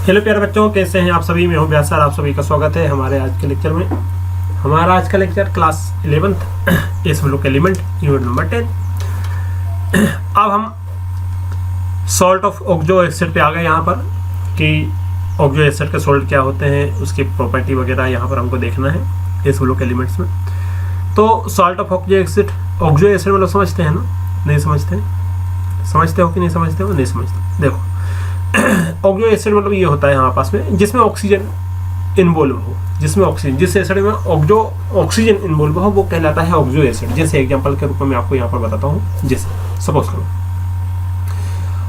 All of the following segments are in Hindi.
हेलो प्यारे बच्चों, कैसे हैं आप सभी। मैं हूं व्यास सर, आप सभी का स्वागत है हमारे आज के लेक्चर में। हमारा आज का lecture class 11th S block element unit number 10। अब हम सॉल्ट ऑफ ऑक्सो एसिड पे आ गए यहाँ पर कि ऑक्सो एसिड के सॉल्ट क्या होते हैं, उसकी प्रॉपर्टी वगैरह यहाँ पर हमको देखना है एस ब्लॉक एलिमेंट्स में। तो सॉल्ट ऑफ ऑक्सो एसिड मतलब समझते हैं ना? नहीं समझते? समझते हो कि नहीं समझते हो? नहीं समझते। देखो, ऑक्सो एसिड मतलब ये होता है यहाँ पास में जिसमें ऑक्सीजन इन्वॉल्व हो, जिसमें ऑक्सीजन, जिस एसिड में ऑक्सीजन इन्वॉल्व हो वो कहलाता है ऑक्सो एसिड। जैसे एग्जांपल के रूप में आपको यहाँ पर बताता हूँ। जैसे सपोज करो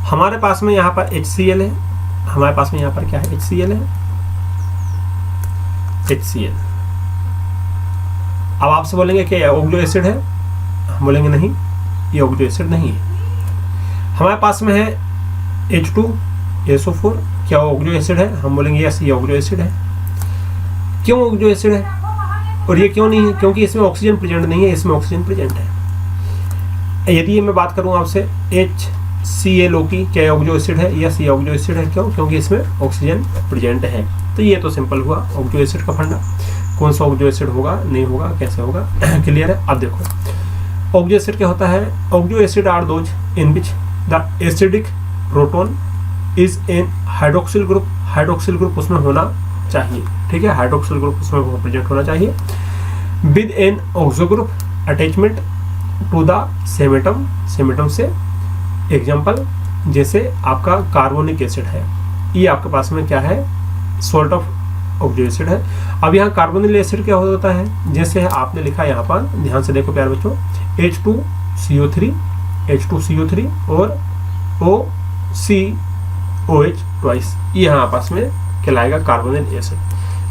हमारे पास में यहाँ पर HCl है, हमारे पास में यहाँ पर क्या है? HCl है, HCl। अब आपसे बोलेंगे कि ऑक्सो एसिड है, हम बोलेंगे नहीं, ये ऑक्सो एसिड नहीं है। हमारे पास में है H2SO4, क्या ऑक्सो एसिड है? हम बोलेंगे यस, ये ऑक्सो एसिड है। क्यों ऑक्सो एसिड है और ये क्यों नहीं है? क्योंकि इसमें ऑक्सीजन प्रेजेंट नहीं है, इसमें ऑक्सीजन प्रेजेंट है। यदि मैं बात करूं आपसे HClO की, क्या ऑक्सो एसिड है? यस, ये ऑक्सो एसिड है। क्यों? क्योंकि इसमें ऑक्सीजन प्रेजेंट है। तो ये तो सिंपल हुआ ऑक्सो एसिड का फंडा। कौन सा ऑक्सो एसिड होगा, नहीं होगा, कैसे होगा, क्लियर है। अब देखो ऑक्सो एसिड क्या होता है? Oxo acid are those in which the acidic proton is an hydroxyl group. Hydroxyl group उसमें होना चाहिए, ठीक है, हाइड्रोक्सिल ग्रुप उसमें प्रेजेंट होना चाहिए with an oxo group attachment to the same atom. Same atom से एग्जांपल जैसे आपका कार्बोनिक एसिड है, ये आपके पास में क्या है? सॉल्ट ऑफ ऑक्सो एसिड है। अब यहाँ कार्बोनिल एसिड क्या होता है? जैसे आपने लिखा यहाँ पर, ध्यान से देखो प्यारे बच्चों, H2CO3 और OCOH ट्वाइस, ये यहाँ पास में कहलाएगा कार्बोनिल एसिड।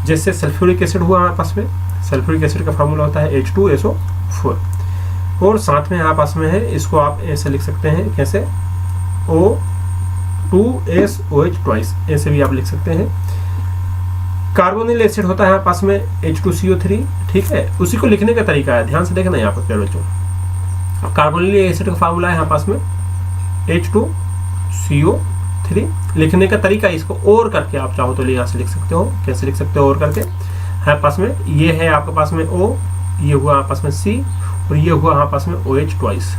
जैसे सल्फ्यूरिक एसिड हुआ हमारे पास में, सल्फ्यूरिक एसिड का फार्मूला होता है H2SO4 और साथ में यहाँ पास में है, इसको आप ऐसे लिख सकते हैं, कैसे? O2SOH ट्वाइस, ऐसे भी आप लिख सकते हैं। कार्बोनिल एसिड होता है यहाँ पास में H2CO3, ठीक है। उसी को लिखने का तरीका है, ध्यान से देखना यहाँ पर प्यारे बच्चों। कार्बोनिल एसिड का फार्मूला है यहाँ पास में H2CO3। लिखने का तरीका इसको और करके आप चाहो तो यहाँ से लिख सकते हो। कैसे लिख सकते हो और करके? है पास में ये है आपके पास में O, ये हुआ आपस में C और ये हुआ यहाँ पास में OH ट्वाइस।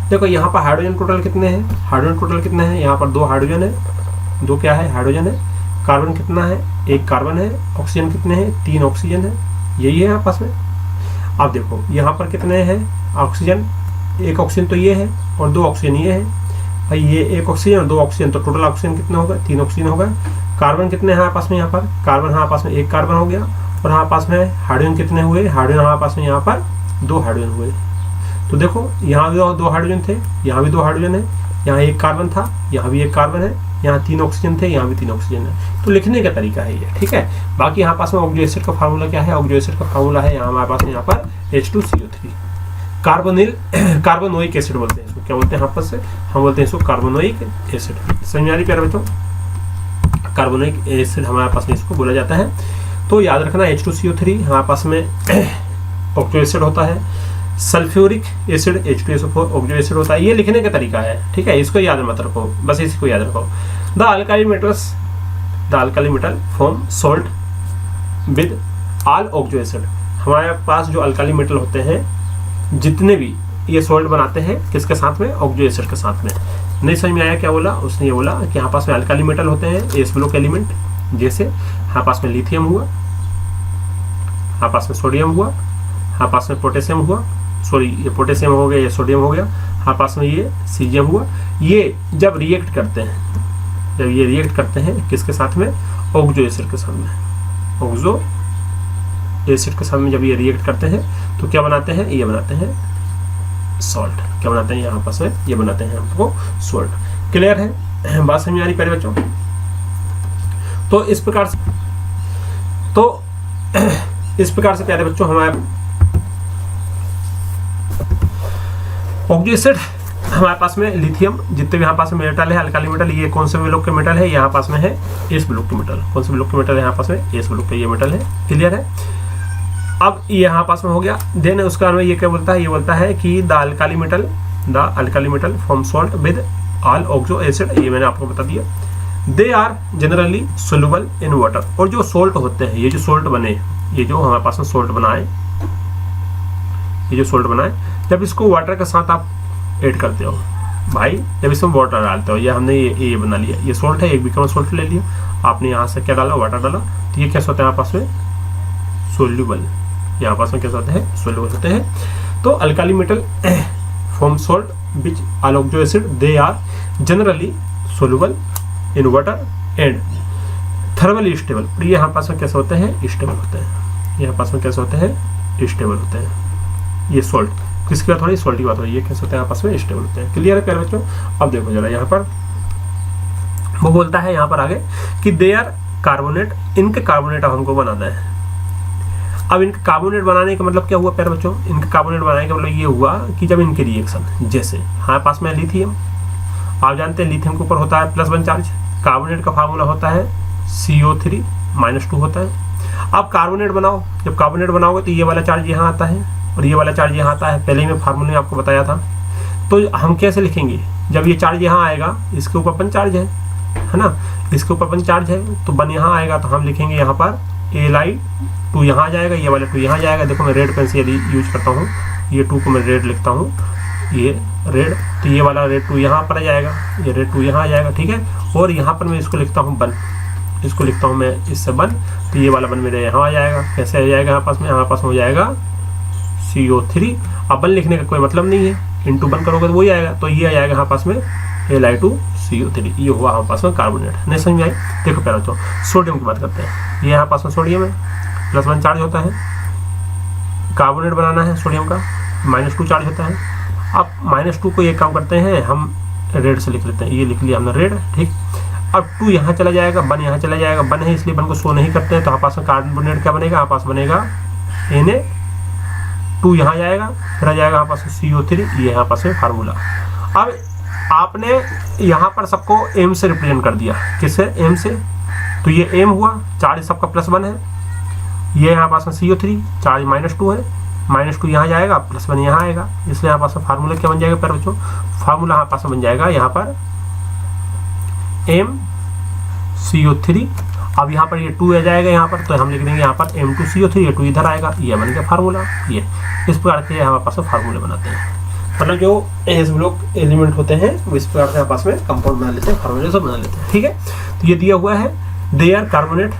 देखो यहाँ पर हाइड्रोजन टोटल कितने हैं? हाइड्रोजन टोटल कितने हैं? यहाँ पर 2 हाइड्रोजन है, 2 क्या है? हाइड्रोजन है। कार्बन कितना है? 1 कार्बन है। ऑक्सीजन कितने हैं? 3 ऑक्सीजन है। यही है आपस में। अब देखो यहाँ पर कितने हैं ऑक्सीजन? 1 ऑक्सीजन तो ये है और 2 ऑक्सीजन ये है। भाई ये 1 ऑक्सीजन और 2 ऑक्सीजन, तो टोटल ऑक्सीजन कितना होगा? 3 ऑक्सीजन होगा। कार्बन कितने हैं हमारे पास में? यहाँ पर कार्बन हमारे पास में 1 कार्बन हो गया और हमारे पास में हाइड्रोजन कितने हुए? हाइड्रोजन हमारे पास में यहाँ पर 2 हाइड्रोजन हुए। तो देखो यहाँ भी 2 हाइड्रोजन थे, यहाँ भी 2 हाइड्रोजन है, यहाँ 1 कार्बन था, यहाँ भी 1 कार्बन है, यहाँ 3 ऑक्सीजन थे, यहाँ भी 3 ऑक्सीजन है। तो लिखने का तरीका है ये, ठीक है। बाकी यहाँ पास में ऑक्सो एसिड का फार्मूला क्या है? ऑक्सो एसिड का फार्मूला है यहाँ हमारे पास में यहाँ पर H2CO3। कार्बोनोइक एसिड बोलते हैं इसको। क्या बोलते हैं यहाँ पर से? हम बोलते हैं इसको कार्बोनोइक एसिड। समझ में आ रही प्यारे बच्चों? कार्बोनोइक एसिड हमारे पास में इसको बोला जाता है। तो याद रखना H2CO3 हमारे पास में ऑक्सो एसिड होता है। Sulphuric acid H2SO4 oxo acid होता है। ये लिखने का तरीका है, ठीक है, इसको याद मत रखो, बस इसको याद रखो। The alkali metal form salt with all oxo acid. हमारे पास जो अल्काली मेटल होते हैं जितने भी, ये सॉल्ट बनाते हैं किसके साथ में? ऑक्सो एसिड के साथ में। नहीं समझ में आया क्या बोला? उसने ये बोला कि यहाँ पास में अल्काली मेटल होते हैं एस ब्लॉक एलिमेंट। जैसे यहाँ पास में लिथियम हुआ, यहाँ पास में सोडियम हुआ, यहाँ पास में पोटेशियम हुआ, सॉरी ये पोटेशियम हो गया, ये सोडियम हो गया, यहाँ पास में ये सीजियम हुआ। ये जब रिएक्ट करते हैं, जब ये रिएक्ट करते हैं किसके साथ में? ऑक्सो एसिड के साथ में। ऑक्सो एसिड के साथ में जब ये रिएक्ट करते हैं तो क्या बनाते हैं? ये बनाते हैं सॉल्ट। क्या बनाते हैं यहाँ पास में? ये बनाते हैं हमको सॉल्ट। क्लियर है? बात समझ आ रही प्यारे बच्चों? तो इस प्रकार से प्यारे बच्चों हमारे ऑक्सो एसिड हमारे पास में लिथियम, जितने भी यहाँ पास में मेटल है अल्काली मेटल, ये कौन से ब्लॉक के मेटल है? यहाँ पास में है एस ब्लॉक के मेटल। कौन से ब्लॉक के मेटल है? यहाँ पास में एस ब्लॉक के ये मेटल है। क्लियर है? अब ये यहाँ पास में हो गया। देन उसका ये क्या बोलता है? ये बोलता है कि the alkali metal form salt with all oxo acid. ये मैंने आपको बता दिया। They are generally soluble in water. और जो सोल्ट होते हैं, ये जो सोल्ट बने, ये जो हमारे पास में सोल्ट बनाए, ये जो सोल्ट बनाए, जब इसको वाटर के साथ आप ऐड करते हो भाई, जब इसमें वाटर डालते हो, ये हमने ये बना लिया, ये सोल्ट है, 1 बिकम सोल्ट ले लिया आपने, यहाँ से क्या डाला, वाटर डाला, तो ये कैसे होता है यहाँ पास में सोल्यूबल, यहाँ पास में कैसे होते हैं सोल्यूबल होते हैं। तो alkali metal form salt which अलोक्जो acid they are generally soluble in water and thermally stable. ये यहाँ पास में कैसे होते हैं स्टेबल होते हैं, यहाँ पास में कैसे होते हैं स्टेबल होते हैं। ये सोल्ट किसकी बात हो रही है, सोल्ट की बात हो रही है, ये कैसे होते हैं आपस में स्टेबल होते हैं। क्लियर है प्यारे बच्चों। अब देखो जरा यहाँ पर वो बोलता है यहाँ पर आगे कि दे आर कार्बोनेट, इनके कार्बोनेट अब हमको बनाना है। अब इनका कार्बोनेट बनाने का मतलब क्या हुआ प्यारे बच्चों, इनका कार्बोनेट बनाने का मतलब ये हुआ कि जब इनके रिएक्शन, जैसे हमारे पास में लिथियम, आप जानते हैं लिथियम के ऊपर होता है +1 चार्ज, कार्बोनेट का फार्मूला होता है CO3 -2 होता है। अब कार्बोनेट बनाओ, जब कार्बोनेट बनाओगे तो ये वाला चार्ज यहाँ आता है और ये वाला चार्ज यहाँ आता है, पहले ही मैं फार्मूले में आपको बताया था। तो हम कैसे लिखेंगे, जब ये चार्ज यहाँ आएगा, इसके ऊपर 1 चार्ज है ना, इसके ऊपर 1 चार्ज है, तो 1 यहाँ आएगा, तो हम लिखेंगे यहाँ पर Li2 यहाँ आ जाएगा, ये वाला 2 यहाँ जाएगा। देखो मैं रेड पेन से यदि यूज करता हूँ, ये 2 को मैं रेड लिखता हूँ, ये रेड, तो ये वाला रेड 2 यहाँ पर आ जाएगा, ये रेड 2 यहाँ आ जाएगा, ठीक है। और यहाँ पर मैं इसको लिखता हूँ 1, इसको लिखता हूँ मैं इससे 1, तो ये वाला 1 मेरे यहाँ आ जाएगा। कैसे आ जाएगा यहाँ पास में, यहाँ पास में हो जाएगा CO3। अब 1 लिखने का कोई मतलब नहीं है, इंटू 1 करोगे तो वही आएगा, तो ये आ जाएगा यहाँ पास में Li2CO3। ये हुआ हमारे पास में कार्बोनेट। नहीं समझ में आई। देखो प्यारे बच्चों, सोडियम की बात करते हैं, ये यहाँ पास में सोडियम है, +1 चार्ज होता है, कार्बोनेट बनाना है सोडियम का, -2 चार्ज होता है। अब -2 को ये काम करते हैं हम रेड से लिख लेते हैं, ये लिख लिया हमने रेड, ठीक। अब 2 यहाँ चला जाएगा, 1 यहाँ चला जाएगा, 1 है इसलिए 1 को शो नहीं करते हैं, तो हमारे पास में कार्बोनेट क्या बनेगा, हमारे पास बनेगा Na2 यहाँ जाएगा, फिर आ जाएगा हमारे पास CO3, ये यहाँ पास में फार्मूला। अब आपने यहाँ पर सबको M से रिप्रेजेंट कर दिया, किससे, M से, तो ये M हुआ, चार्ज सबका +1 है, ये यहाँ पास में CO3 चार्ज -2 है, -2 यहाँ जाएगा, +1 यहाँ आएगा, इसलिए यहाँ पास में फार्मूला क्या बन जाएगा प्यारे बच्चों, फार्मूला यहाँ पास में बन जाएगा यहाँ पर MCO3। अब यहाँ पर ये 2 आ जाएगा यहाँ पर, तो हम लिख देंगे यहाँ पर M2CO3, ये 2 इधर आएगा, ये बन गया फार्मूला। ये इस प्रकार के हमारे पास में फार्मूले बनाते हैं, मतलब जो एस ब्लॉक एलिमेंट होते हैं वो इस प्रकार से हमारे पास में कंपाउंड बना लेते हैं, फार्मूले सब बना लेते हैं, ठीक है। तो ये दिया हुआ है दे आर कार्बोनेट,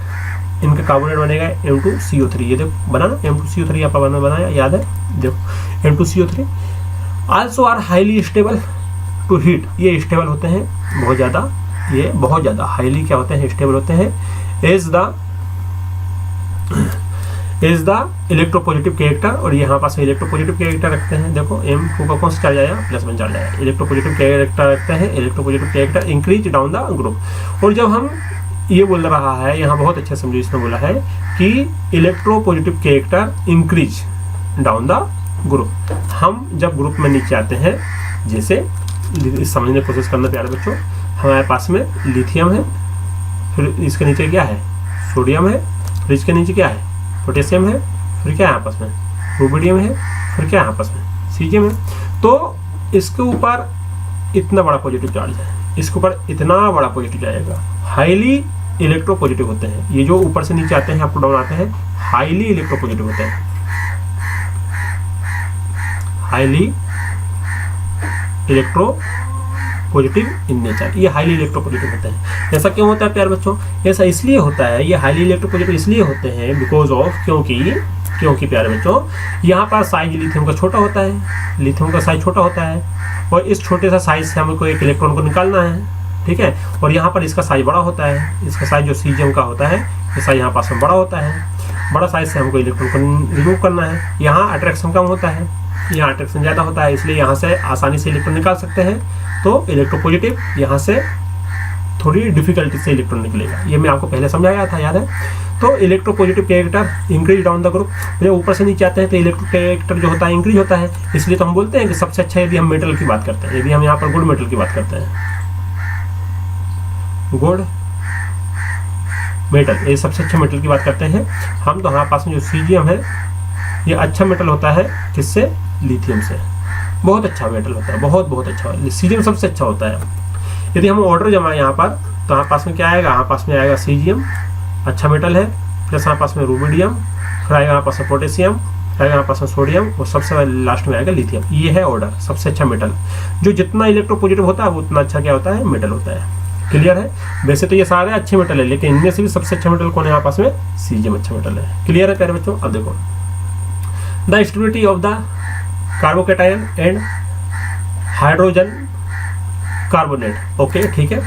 इनका कार्बोनेट बनेगा M2CO3। ये देखो बना ना, M2CO3 यहाँ पर बनाया, याद है, देखो M2CO3। Also are highly stable to heat, ये स्टेबल होते हैं बहुत ज़्यादा, ये बहुत ज़्यादा हाईली क्या होते हैं, स्टेबल होते हैं। इज द इलेक्ट्रोपॉजिटिव कैरेक्टर, और ये यहाँ पास इलेक्ट्रोपॉजिटिव कैरेक्टर रखते हैं। देखो M2 का कौन सा चार्ज आया, +1 चार्ज आया, इलेक्ट्रोपॉजिटिव कैरेक्टर रखते हैं। Electropositive character increase down the group. और जब हम ये बोल रहा है यहाँ, बहुत अच्छा समझिए, इसमें बोला है कि electropositive character increase down the group. हम जब ग्रुप में नीचे आते हैं, जैसे समझने की कोशिश करना प्यारे बच्चों, हमारे पास में लिथियम है, फिर इसके नीचे क्या है, सोडियम है, फिर इसके नीचे क्या है, पोटेशियम है, फिर क्या है आपस में, रुबिडियम है, फिर क्या है आपस में, सीजियम है। तो इसके ऊपर इतना बड़ा पॉजिटिव चार्ज है, इसके ऊपर इतना बड़ा पॉजिटिव जाएगा, हाईली इलेक्ट्रोपॉजिटिव होते हैं। ये जो ऊपर से नीचे आते हैं, अप डाउन आते हैं, हाईली इलेक्ट्रोपॉजिटिव होते हैं, हाईली इलेक्ट्रोपॉजिटिव इन नेचर। ये हाईली इलेक्ट्रोपॉजिटिव होते हैं। ऐसा क्यों होता है प्यारे बच्चों, ऐसा इसलिए होता है, ये हाईली इलेक्ट्रोपॉजिटिव इसलिए होते हैं बिकॉज ऑफ, क्योंकि प्यारे बच्चों यहाँ पर साइज लिथियम का छोटा होता है, लिथियम का साइज छोटा होता है, और इस छोटे सा साइज से हमको एक इलेक्ट्रॉन को निकालना है, ठीक है। और यहाँ पर इसका साइज बड़ा होता है, इसका साइज जो सीजियम का होता है, ये साइज यहाँ पास में बड़ा होता है, बड़ा साइज से हमको इलेक्ट्रॉन को रिमूव करना है। यहाँ अट्रैक्शन कम होता है, यहाँ अट्रैक्शन ज़्यादा होता है, इसलिए यहाँ से आसानी से इलेक्ट्रॉन निकाल सकते हैं। तो इलेक्ट्रोपॉजिटिव यहाँ से थोड़ी डिफिकल्टी से इलेक्ट्रॉन निकलेगा, ये मैं आपको पहले समझाया था, याद है। तो electropositive character increase down the group, जब ऊपर से नीचे आते हैं तो इलेक्ट्रो कैरेक्टर जो होता है इंक्रीज होता है। इसलिए तो हम बोलते हैं कि सबसे अच्छा, यदि हम मेटल की बात करते हैं, यदि हम यहाँ पर गुड मेटल की बात करते हैं, गुड मेटल, ये सबसे अच्छा मेटल की बात करते हैं हम, तो हमारे पास में जो सीजियम है ये अच्छा मेटल होता है, किससे, लिथियम से। बहुत अच्छा मेटल होता है, बहुत अच्छा, सीजियम सबसे अच्छा होता है। यदि हम ऑर्डर जमाएं यहाँ पर, तो हमारे पास में क्या आएगा, हमारे पास में आएगा सीजियम, अच्छा मेटल है, प्लस हमारे पास में रूबिडियम, फिर आएगा हमारे पास में पोटेशियम, फिर आएगा हमारे पास में सोडियम, और सबसे लास्ट में आएगा लिथियम। ये है ऑर्डर, सबसे अच्छा मेटल। जो जितना इलेक्ट्रोपॉजिटिव होता है वो उतना अच्छा क्या होता है, मेटल होता है। क्लियर है। वैसे तो ये सारे अच्छे मेटल है, लेकिन इनमें से भी सबसे अच्छा मेटल कौन है हमारे पास में, सीजियम अच्छा मेटल है। क्लियर है प्यारे बच्चों। अब देखो the stability of the carbocation and hydrogen carbonate. Okay ठीक है।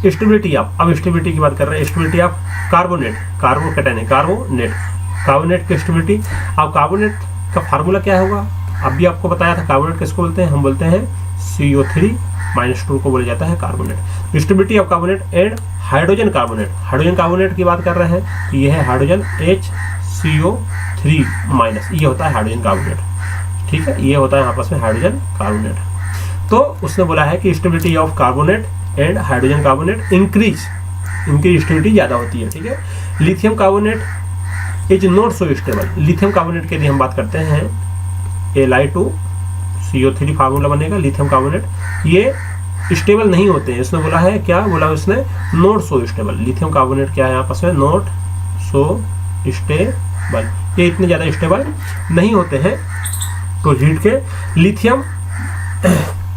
स्टेबिलिटी ऑफ, अब स्टेबिलिटी की बात कर रहे हैं, stability of carbonate, carbocation carbonate की स्टेबिलिटी। अब कार्बोनेट का फार्मूला क्या होगा, अब भी आपको बताया था। कार्बोनेट किसको बोलते हैं, हम बोलते हैं CO3-2 को बोला जाता है carbonate. Stability of carbonate and hydrogen carbonate की बात कर रहे हैं, ये है हाइड्रोजन HCO3-, ये होता है हाइड्रोजन कार्बोनेट। ठीक है, ये होता है यहाँ पास में हाइड्रोजन कार्बोनेट। तो उसने बोला है कि stability of carbonate and hydrogen carbonate increase, इनकी स्टेबिलिटी ज़्यादा होती है। ठीक है। Lithium carbonate is not so stable. Lithium carbonate के लिए हम बात करते हैं Li2CO3 फार्मूला बनेगा। लिथियम कार्बोनेट ये स्टेबल नहीं होते हैं। इसने बोला है, क्या बोला उसने, not so stable. Lithium carbonate क्या है यहाँ पास में, नॉट सो स्टेबल, ये इतने ज़्यादा स्टेबल नहीं होते हैं टू हीट के। लिथियम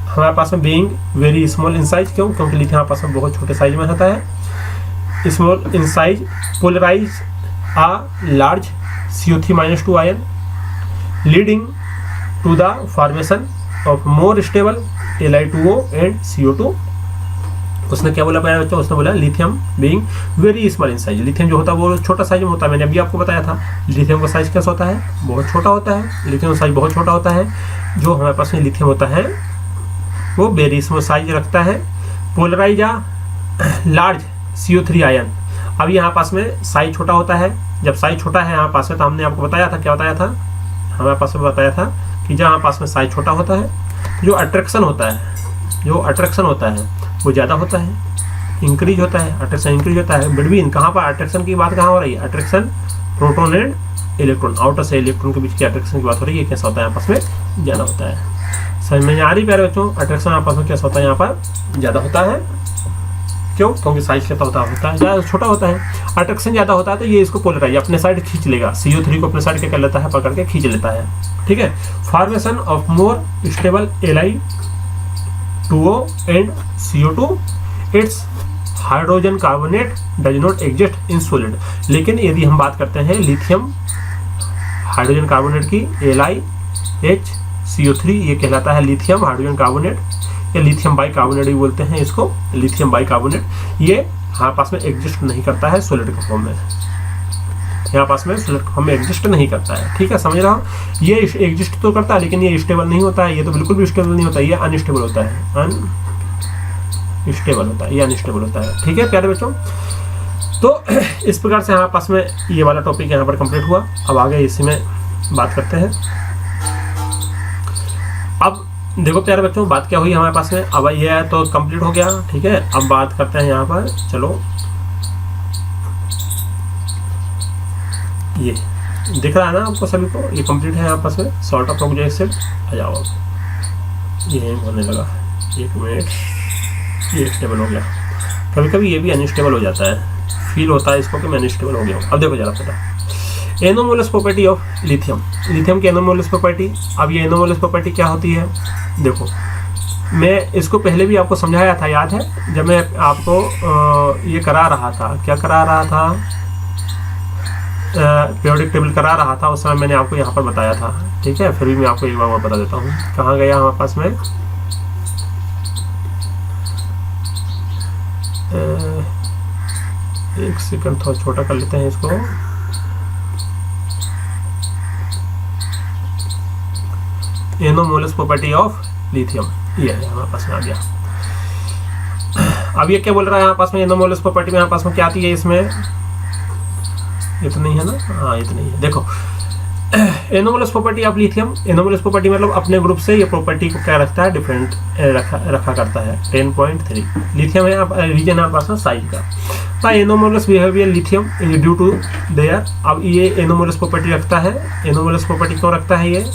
हमारे पास में being very small in size, क्यों, क्योंकि लिथियम हमारे पास में बहुत छोटे साइज में होता है। Small in size polarize a large CO3-2 ion leading to the formation of more stable Li2O and CO2। उसने क्या बोला प्यारे बच्चों, उसने बोला lithium being very small in size. Lithium जो होता है वो छोटा साइज में होता है। मैंने अभी आपको बताया था लिथियम का साइज कैसा होता है, बहुत छोटा होता है। लिथियम का साइज बहुत छोटा होता है। जो हमारे पास में लिथियम होता है वो वेरी स्मॉल साइज रखता है। Polarise a large CO3 ion. अब यहाँ पास में साइज छोटा होता है। जब साइज छोटा है यहाँ पास में, तो हमने आपको बताया था, क्या बताया था, हमारे पास में बताया था कि जहाँ पास में साइज छोटा होता है, जो अट्रैक्शन होता है वो ज़्यादा होता है, इंक्रीज होता है, अट्रैक्शन इंक्रीज होता है। बिटवीन कहाँ पर अट्रैक्शन की बात कहाँ हो रही है, attraction proton and electron, outer से इलेक्ट्रॉन के बीच की अट्रैक्शन की बात हो रही है। कैसा होता है यहाँ पास में, ज़्यादा होता है। समझ में आ रही प्यारे बच्चों, अट्रैक्शन यहाँ पास में कैसा होता है, यहाँ पर ज़्यादा होता है। क्यों, क्योंकि साइज कैसा होता है ज़्यादा छोटा होता है। अट्रैक्शन ज़्यादा होता है तो ये इसको पोलराइज अपने साइड खींच लेगा, CO3 को अपने साइड क्या कर लेता है, पकड़ के खींच लेता है। ठीक है। Formation of more stable Li2O and CO2 it's hydrogen carbonate does not exist in solid. लेकिन यदि हम बात करते हैं लिथियम हाइड्रोजन कार्बोनेट की, LiHCO3, ये कहलाता है लिथियम हाइड्रोजन कार्बोनेट, या लिथियम बाइकार्बोनेट भी बोलते हैं इसको, लिथियम बाइकार्बोनेट। ये हमारे पास में एग्जिस्ट नहीं करता है सॉलिड के फॉर्म में, यहाँ पास में सॉलिड फॉर्म में एग्जिस्ट नहीं करता है। ठीक है, समझ रहा हूँ। ये एग्जिस्ट तो करता है लेकिन ये स्टेबल नहीं होता है, ये तो बिल्कुल भी स्टेबल नहीं होता है, ये अनस्टेबल होता है, अनस्टेबल होता है, ये अनस्टेबल होता है। ठीक है प्यारे बच्चों, तो इस प्रकार से हमारे पास में ये वाला टॉपिक यहाँ पर कंप्लीट हुआ। अब आगे इसी में बात करते हैं। अब देखो प्यारे बच्चों, बात क्या हुई हमारे पास में, अब ये है तो कंप्लीट हो गया। ठीक है, अब बात करते हैं यहाँ पर, चलो ये दिख रहा है ना आपको सभी को, ये कंप्लीट है यहाँ पास में। सॉल्ट ऑफ ऑक्सिजन एसिड आ जाओ, ये होने लगा, एक मिनट, ये स्टेबल हो गया। कभी कभी ये भी अनस्टेबल हो जाता है, फील होता है इसको कि मैं अनस्टेबल हो गया हूँ। अब देखो जरा पता, anomalous property of lithium, lithium की एनोमोलस प्रॉपर्टी। अब ये एनोमोलस प्रॉपर्टी क्या होती है, देखो मैं इसको पहले भी आपको समझाया था, याद है, जब मैं आपको ये करा रहा था, क्या करा रहा था, पीरियोडिक टेबल करा रहा था, उस समय मैंने आपको यहाँ पर बताया था। ठीक है, फिर भी मैं आपको एक बार और बता देता हूँ, कहाँ गया हमारे पास में, एक सेकंड थोड़ा छोटा कर लेते हैं इसको। एनोमोलस प्रॉपर्टी ऑफ लिथियम, ये है हमारे पास में आ गया। अब ये क्या बोल रहा है यहाँ पास में, एनोमोलस प्रॉपर्टी में यहाँ पास में क्या आती है, इसमें ये तो नहीं है ना, हाँ ये तो नहीं है। देखो anomalous property of lithium, anomalous property मतलब अपने ग्रुप से ये प्रॉपर्टी को क्या रखता है, डिफरेंट रखा करता है। 10.3 लिथियम है रीजन हमारे पास में साइज का। Anomalous behaviour lithium is due to their, अब ये एनोमोलस प्रॉपर्टी रखता है। एनोमोलस प्रॉपर्टी क्यों रखता है, ये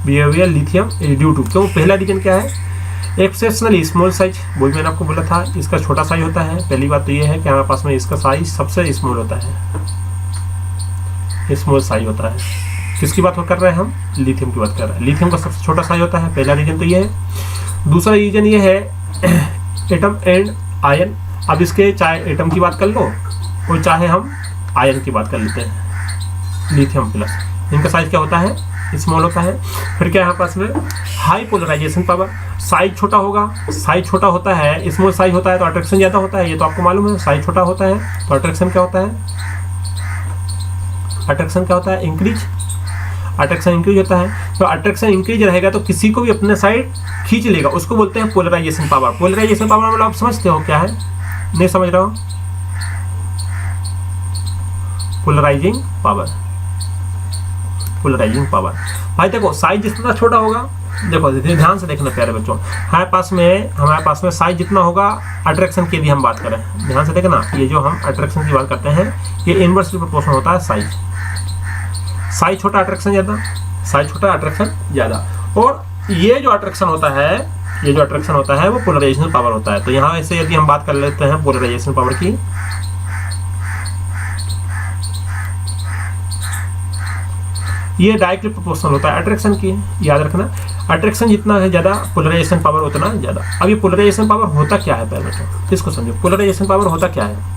behaviour lithium is due to, क्यों, पहला रीजन क्या है, एक्सेप्शनली स्मॉल साइज, वो भी मैंने आपको बोला था, इसका छोटा साइज होता है। पहली बात तो ये है कि हमारे पास में इसका साइज सबसे स्मॉल होता है, स्मॉल साइज होता है। किसकी बात कर रहे हैं हम? लिथियम की बात कर रहे हैं। लिथियम का सबसे छोटा साइज होता है, पहला रीजन तो ये है। दूसरा रीजन ये है एटम एंड आयन। अब इसके चाहे एटम की बात कर लो और चाहे हम आयन की बात कर लेते हैं, लिथियम प्लस, इनका साइज क्या होता है? स्मॉल होता है। फिर क्या है यहाँ पास में? High polarisation power. साइज छोटा होगा, साइज छोटा होता है, स्मॉल साइज होता है तो अट्रैक्शन ज़्यादा होता है, ये तो आपको मालूम है। साइज छोटा होता है तो अट्रैक्शन क्या होता है? अट्रैक्शन क्या होता है? इंक्रीज। अट्रैक्शन इंक्रीज होता है, तो अट्रैक्शन इंक्रीज रहेगा तो किसी को भी अपने साइड खींच लेगा, उसको बोलते हैं पोलराइजेशन पावर। पोलराइजेशन पावर मतलब आप समझते हो क्या है? नहीं समझ रहा हो? Polarizing power, polarizing power. भाई देखो साइज जितना छोटा होगा, देखो ध्यान से देखना प्यारे बच्चों, हमारे पास में साइज जितना होगा, अट्रैक्शन की यदि हम बात करें, ध्यान से देखना, ये जो हम अट्रैक्शन की बात करते हैं ये इनवर्सली प्रोपोर्शनल होता है साइज। साइज छोटा अट्रैक्शन ज़्यादा, साइज छोटा अट्रैक्शन ज़्यादा। और ये जो अट्रैक्शन होता है, ये जो अट्रैक्शन होता है वो पोलराइजेशन पावर होता है। तो यहाँ ऐसे यदि हम बात कर लेते हैं पोलराइजेशन पावर की, ये डायरेक्टली प्रोपोर्शनल होता है अट्रैक्शन की, याद रखना। अट्रैक्शन जितना है ज़्यादा, पोलराइजेशन पावर उतना ज़्यादा। अब ये पोलराइजेशन पावर होता क्या है पहले तो इसको समझो। पोलराइजेशन पावर होता क्या है?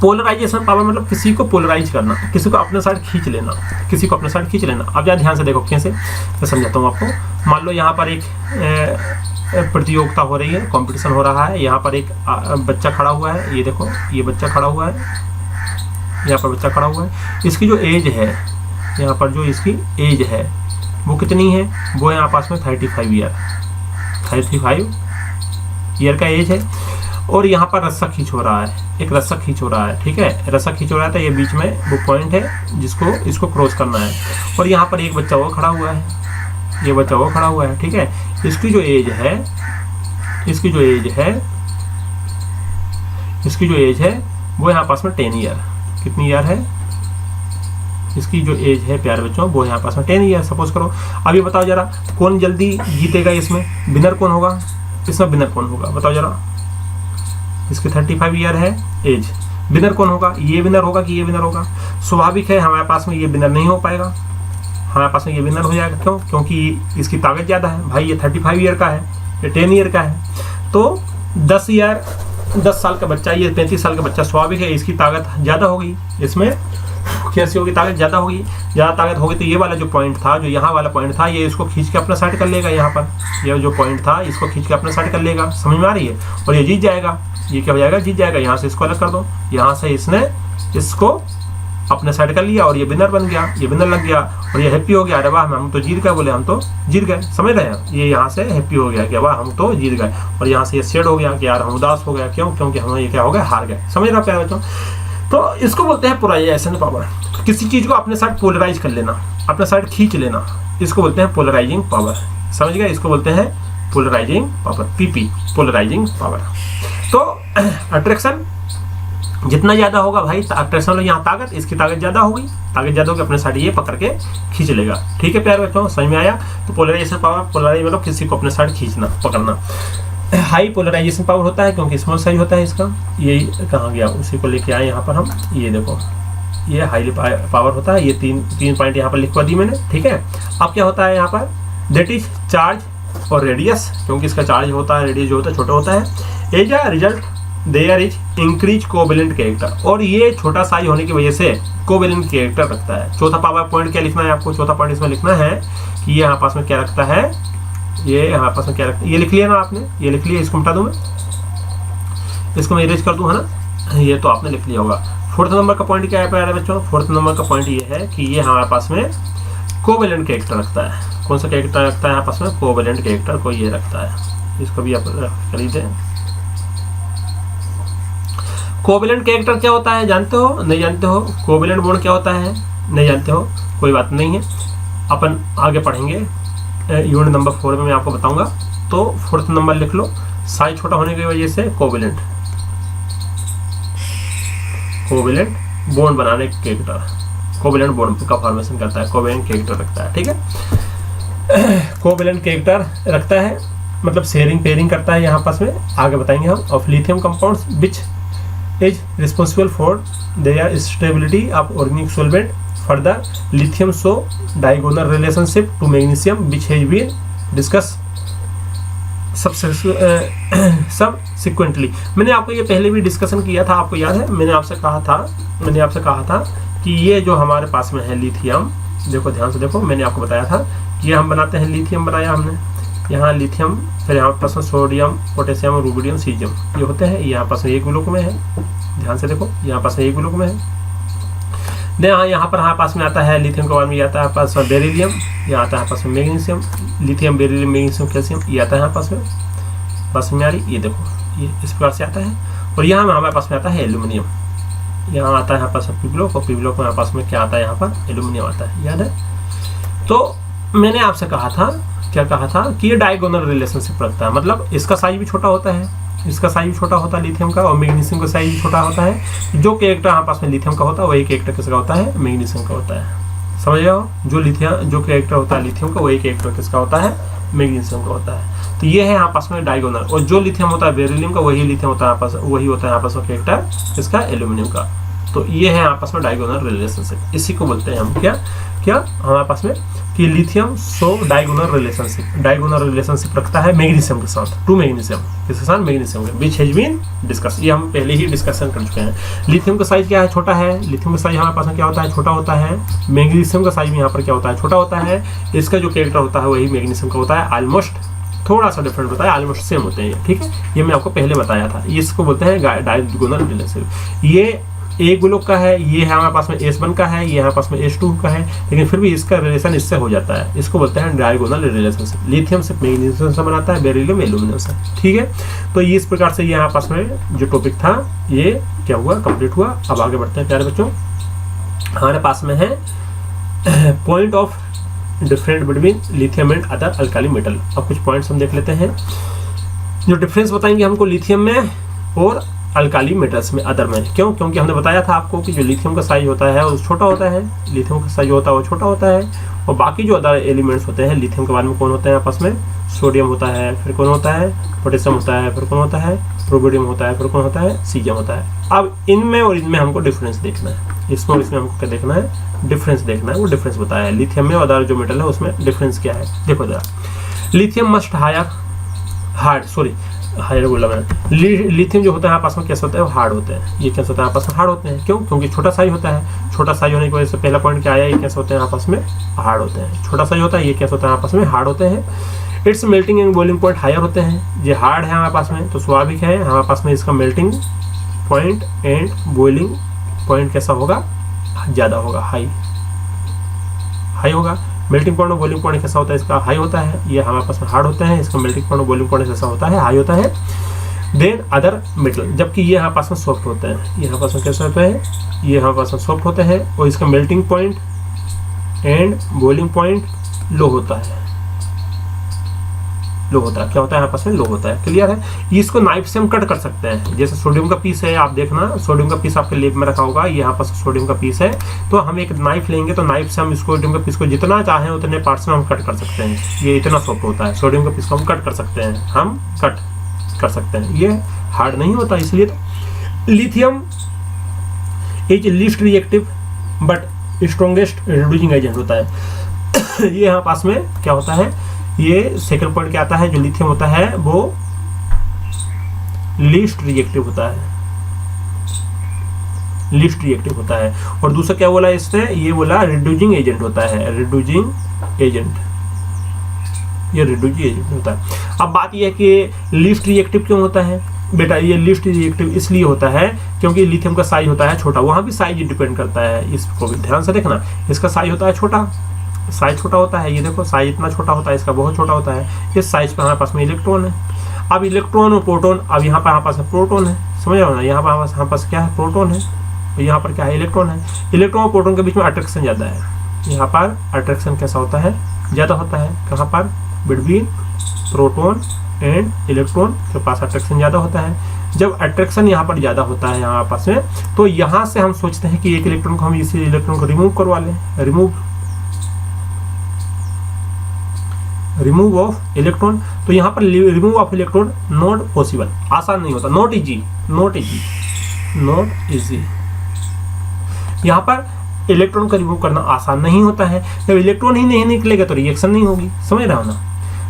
पोलराइजेशन पावर मतलब किसी को पोलराइज करना, किसी को अपने साइड खींच लेना, किसी को अपने साइड खींच लेना। अब ज़रा ध्यान से देखो कैसे, मैं समझाता हूँ आपको। मान लो यहाँ पर एक प्रतियोगिता हो रही है, कंपटीशन हो रहा है। यहाँ पर एक बच्चा खड़ा हुआ है, ये देखो ये बच्चा खड़ा हुआ है, यहाँ पर बच्चा खड़ा हुआ है। इसकी जो एज है, यहाँ पर जो इसकी एज है वो कितनी है? वो यहाँ पास में 35 ईयर का एज है। और यहाँ पर रस्सा खींच हो रहा है, एक रस्सा खींच हो रहा है, ठीक है, रस्सा खींच हो रहा है। तो ये बीच में वो पॉइंट है जिसको इसको क्रॉस करना है। और यहाँ पर एक बच्चा वो खड़ा हुआ है, ये बच्चा वो खड़ा हुआ है, ठीक है। इसकी जो एज है, इसकी जो एज है, इसकी जो एज है वो यहाँ पास में 10 ईयर, कितनी ईयर है? इसकी जो एज है प्यारे बच्चों वो यहाँ पास में 10 ईयर सपोज करो। अब ये बताओ जरा कौन जल्दी जीतेगा इसमें? विनर कौन होगा इसमें? विनर कौन होगा बताओ जरा? इसकी 35 ईयर है एज, विनर कौन होगा? ये विनर होगा कि ये विनर होगा? स्वाभाविक है हमारे पास में ये विनर नहीं हो पाएगा, हमारे पास में ये विनर हो जाएगा। क्यों? क्योंकि इसकी ताकत ज़्यादा है। भाई ये 35 ईयर का है, ये 10 ईयर का है। तो 10 साल का बच्चा, ये 35 साल का बच्चा, स्वाभाविक है इसकी ताकत ज़्यादा होगी। इसमें कैसी होगी? ताकत ज़्यादा होगी। ज़्यादा ताकत होगी तो ये वाला जो पॉइंट था, जो यहाँ वाला पॉइंट था, ये इसको खींच के अपना साइड कर लेगा। यहाँ पर ये जो पॉइंट था इसको खींच के अपना साइड कर लेगा, समझ में आ रही है? और ये जीत जाएगा। ये क्या हो जाएगा? जीत जाएगा। यहाँ से इसको अलग कर दो, यहाँ से इसने इसको अपने साइड कर लिया और ये विनर बन गया, ये विनर लग गया और ये हैप्पी हो गया। अरे वाह हम तो जीत गए, बोले हम तो जीत गए, समझ रहे हैं? ये यहाँ से हैप्पी हो गया कि वाह हम तो जीत गए। और यहाँ से ये सैड हो गया कि यार हम उदास हो गया। क्यों? क्योंकि हम ये क्या हो गया? हार गए। समझ रहे हो प्यारे बच्चों? तो इसको बोलते हैं पोलराइजेशन पावर। किसी चीज़ को अपने साइड पोलराइज कर लेना, अपने साइड खींच लेना, इसको बोलते हैं पोलराइजिंग पावर। समझ गए? इसको बोलते हैं polarizing power, PP, polarizing power. तो अट्रैक्शन जितना ज़्यादा होगा भाई, अट्रैक्शन में यहाँ ताकत, इसकी ताकत ज़्यादा होगी, ताकत ज़्यादा होगी, अपने साइड ये पकड़ के खींच लेगा। ठीक है प्यारे बच्चों, समझ में आया? तो पोलराइजेशन पावर, पोलराइज मतलब किसी को अपने साइड खींचना, पकड़ना। हाई पोलराइजेशन पावर होता है क्योंकि स्मॉल साइज होता है इसका। ये कहाँ गया? उसी को लेके आए यहाँ पर हम। ये देखो ये हाई पावर होता है। ये तीन पॉइंट यहाँ पर लिखवा दी मैंने, ठीक है। अब क्या होता है यहाँ पर? दैट इज चार्ज और रेडियस, क्योंकि इसका चार्ज होता है, रेडियस जो होता है छोटा होता है। As a result there is increase covalent character, और ये छोटा साइज होने की वजह से कोवेलेंट कैरेक्टर रखता है। चौथा पावर पॉइंट क्या लिखना है आपको? चौथा पॉइंट इसमें लिखना है कि ये यहाँ पास में क्या रखता है, ये यहाँ पास में क्या रखता है, ये लिख लिया ना आपने? ये लिख लिया, इसको मिटा दूँ मैं, इसको मैं इरेज कर दूँ, है ना? ये तो आपने लिख लिया होगा। फोर्थ नंबर का पॉइंट क्या है प्यारे बच्चों? फोर्थ नंबर का पॉइंट ये है कि ये हमारे पास में कोवेलेंट कैरेक्टर रखता है। कौन सा कैरेक्टर रखता है यहाँ पास में? कोवेलेंट कैरेक्टर को ये रखता है। इसको भी आप खरीदे। कोवेलेंट कैरेक्टर क्या होता है जानते हो? नहीं जानते हो? कोवेलेंट बॉन्ड क्या होता है? नहीं जानते हो? कोई बात नहीं है, अपन आगे पढ़ेंगे। यूनिट नंबर 4 में मैं आपको बताऊंगा। तो फोर्थ नंबर लिख लो, साइज छोटा होने की वजह से कोवेलेंट बॉन्ड बनाने के कैरेक्टर, कोवेलेंट बॉन्ड का फॉर्मेशन करता है, कोवेलेंट कैरेक्टर रखता है। ठीक है, कोवेलेंट कैरेक्टर रखता है। मतलब शेयरिंग पेयरिंग करता है यहाँ पास में, आगे बताएंगे हम। Of lithium compounds which is responsible for their stability of organic solvent. Further lithium show diagonal relationship to magnesium which has been discuss subsequently. मैंने आपको ये पहले भी डिस्कशन किया था, आपको याद है? मैंने आपसे कहा था कि ये जो हमारे पास में है लिथियम, देखो ध्यान से देखो, मैंने आपको बताया था कि हम बनाते हैं लिथियम, बनाया हमने यहाँ लिथियम, फिर यहाँ पास में सोडियम, पोटेशियम, रूबिडियम, सीजियम, ये होते हैं। यहाँ पास में एक ग्लूक में है, ध्यान से देखो, यहाँ पास में एक ग्लूक में है। यहाँ पर हमारे पास में आता है लिथियम के बाद में आता है पास में बेरिलियम, यहाँ आता है पास में magnesium, lithium, beryllium, magnesium, calcium, ये आता है यहाँ पास में आ रही, ये देखो ये इस प्रकार से आता है। और यहाँ हमारे पास में आता है एल्यूमिनियम, यहाँ आता है यहाँ पास में पी ब्लॉक, और पी ब्लॉक में हमारे पास में क्या आता है, यहाँ पर एल्यूमिनियम आता है, याद है? तो मैंने आपसे कहा था, क्या कहा था कि ये डायगोनल रिलेशनशिप रखता है, मतलब इसका साइज भी छोटा होता है, इसका साइज भी छोटा होता है लिथियम का, और मैग्नीशियम का साइज भी छोटा होता है। जो कैरेक्टर हमारे पास में लिथियम का होता है वही कैरेक्टर किसका होता है, मैग्नीशियम का होता है। समझ रहे हो? जो कैरेक्टर होता है लिथियम का वही कैरेक्टर किसका होता है, मैग्नीशियम का होता है। तो ये है यहाँ पास में डायगोनल, और जो लिथियम होता है बेरिलियम का वही लिथियम होता है, वही होता है यहाँ पास में कैरेक्टर इसका एल्यूमिनियम का। तो ये है आपस में डायगोनल रिलेशनशिप, इसी को बोलते हैं हम क्या हमारे पास में कि लिथियम सो डायगोनल रिलेशनशिप रखता है मैग्नीशियम के साथ, टू मैग्नीशियम, किसके साथ, मैग्नीशियम के, विच हैज बीन डिस्कस, ये हम पहले ही डिस्कशन कर चुके हैं। लिथियम का साइज क्या है, छोटा है, लिथियम का साइज हमारे पास में क्या होता है, छोटा होता है। मैग्नीशियम का साइज भी यहाँ पर क्या होता है, छोटा होता है। इसका जो कैरेक्टर होता है वही मैग्नीशियम का होता है, ऑलमोस्ट थोड़ा सा डिफरेंट होता है, ऑलमोस्ट सेम होते हैं, ठीक है। ये मैं आपको पहले बताया था, इसको बोलते हैं डायगोनल रिलेशनशिप। ये एक ब्लॉक का है, ये है हमारे पास में S1 का है, ये हमारे पास में S2 का है, लेकिन फिर भी इसका रिलेशन इससे हो जाता है, इसको बोलते हैं डायगोनल रिलेशनशिप। लिथियम से मैग्नीशियम से बनाता है, बेरिलियम एल्यूमिनियम से, ठीक है। तो ये इस प्रकार से ये यहाँ पास में जो टॉपिक था ये क्या हुआ, कंप्लीट हुआ। अब आगे बढ़ते हैं प्यारे बच्चों, हमारे पास में है point of different between lithium and other alkali metal. अब कुछ पॉइंट्स हम देख लेते हैं जो डिफरेंस बताएंगे हमको लिथियम में और अल्काली मेटल्स में, अदर में। क्यों? क्योंकि हमने बताया था आपको कि जो लिथियम का साइज होता है वो छोटा होता है, लिथियम का साइज होता है वो छोटा होता है, और बाकी जो अदर एलिमेंट्स होते हैं लिथियम के बाद में कौन होते हैं आपस में, सोडियम होता है, फिर कौन होता है, पोटेशियम होता है, फिर कौन होता है, रूबिडियम होता है, फिर कौन होता है, सीजियम होता है। अब इनमें और इनमें हमको डिफरेंस देखना है, इसमें और इसमें हमको क्या देखना है, डिफरेंस देखना है। वो डिफरेंस बताया है लिथियम में और अदर जो मेटल है उसमें डिफरेंस क्या है, देखो जरा। लिथियम मस्ट हायर बोला मैंने, लिथियम जो होता है आपस में कैसे होता है, वो हार्ड होते हैं। ये कैसे होता है आपस में, हार्ड होते हैं। क्यों? क्योंकि छोटा साइज होता है, छोटा साइज होने की वजह से पहला पॉइंट क्या आया, ये कैसे होते हैं आपस में, हार्ड होते हैं। छोटा साइज होता है, ये कैसे होता है आपस में, हार्ड होते हैं। Its melting and boiling point higher होते हैं। ये हार्ड है हमारे पास में तो स्वाभाविक है हमारे पास में इसका melting point and boiling point कैसा होगा, ज़्यादा होगा, हाई होगा। मेल्टिंग पॉइंट और बॉइलिंग पॉइंट कैसा होता है, इसका हाई होता है। ये हमारे पास में हार्ड होते हैं, इसका मेल्टिंग पॉइंट और बॉइलिंग पॉइंट कैसा होता है, हाई होता है। देन अदर मेटल, जबकि ये यहाँ पास में सॉफ्ट होते हैं, ये यहाँ पास में कैसे होते हैं, ये यहाँ पास में सॉफ्ट होते हैं, और इसका melting point and boiling point low होता है, लो होता है। क्या होता है यहाँ पास में, लो होता है। क्लियर है? इसको नाइफ से हम कट कर सकते हैं। जैसे सोडियम का पीस है, आप देखना सोडियम का पीस आपके लेब में रखा होगा, यहाँ पास सोडियम का पीस है, तो हम एक नाइफ लेंगे तो नाइफ से हम इसको सोडियम का पीस को जितना चाहें उतने पार्ट्स में हम कट कर सकते हैं। ये इतना सॉफ्ट होता है, सोडियम का पीस को हम कट कर सकते हैं, हम कट कर सकते हैं, ये हार्ड नहीं होता। इसलिए तो lithium is least reactive but strongest reducing agent होता है। ये यहाँ पास में क्या होता है, ये सेकंड पॉइंट क्या आता है, जो लिथियम होता है वो लीस्ट रिएक्टिव होता है, लीस्ट रिएक्टिव होता है। और दूसरा क्या बोला इसने, ये बोला रिड्यूसिंग एजेंट होता है, रिड्यूसिंग एजेंट, ये रिड्यूसिंग एजेंट होता है। अब बात ये है कि लीस्ट रिएक्टिव क्यों होता है बेटा, ये लीस्ट रिएक्टिव इसलिए होता है क्योंकि लिथियम का साइज होता है छोटा, वहां भी साइज डिपेंड करता है, इसको भी ध्यान से देखना। इसका साइज होता है छोटा, साइज छोटा होता है, ये देखो साइज इतना छोटा होता है, इसका बहुत छोटा होता है। इस साइज पर हमारे पास में इलेक्ट्रॉन है। अब इलेक्ट्रॉन और प्रोटॉन, अब यहाँ पर हमारे पास में प्रोटॉन है, समझ रहे हो ना, यहाँ पर हमारे पास क्या है, प्रोटॉन है, तो यहाँ पर क्या है, इलेक्ट्रॉन है। इलेक्ट्रॉन और प्रोटॉन के बीच में अट्रैक्शन ज़्यादा है, यहाँ पर अट्रैक्शन कैसा होता है, ज़्यादा होता है। कहाँ पर, बिटवीन प्रोटॉन एंड इलेक्ट्रॉन के पास अट्रैक्शन ज़्यादा होता है। जब अट्रैक्शन यहाँ पर ज़्यादा होता है यहाँ पास में, तो यहाँ से हम सोचते हैं कि एक इलेक्ट्रॉन को हम इसी इलेक्ट्रॉन को रिमूव करवा लें, रिमूव ऑफ इलेक्ट्रॉन, तो यहाँ पर remove of electron not possible, आसान नहीं होता, not easy, not easy, not easy. यहाँ पर इलेक्ट्रॉन को रिमूव करना आसान नहीं होता है, जब इलेक्ट्रॉन ही नहीं निकलेगा तो रिएक्शन नहीं होगी, समझ रहे हो ना।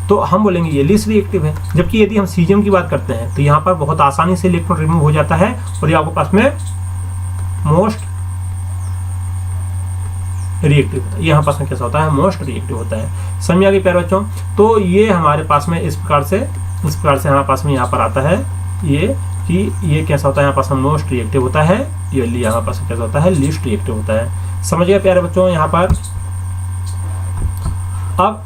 तो हम बोलेंगे ये लीस्ट रिएक्टिव है। जबकि यदि हम सीजियम की बात करते हैं तो यहाँ पर बहुत आसानी से इलेक्ट्रॉन रिमूव हो जाता है और ये आपके पास में मोस्ट रिएक्टिव होता है, यहाँ पास में कैसा होता है, मोस्ट रिएक्टिव होता है। समझ आ गई प्यारे बच्चों। तो ये हमारे पास में इस प्रकार से हमारे पास में यहाँ पर आता है ये कि ये कैसा होता है, यहाँ पास में मोस्ट रिएक्टिव होता है, ये यहाँ पास कैसा होता है, लीस्ट रिएक्टिव होता है। समझ गए प्यारे बच्चों। यहाँ पर अब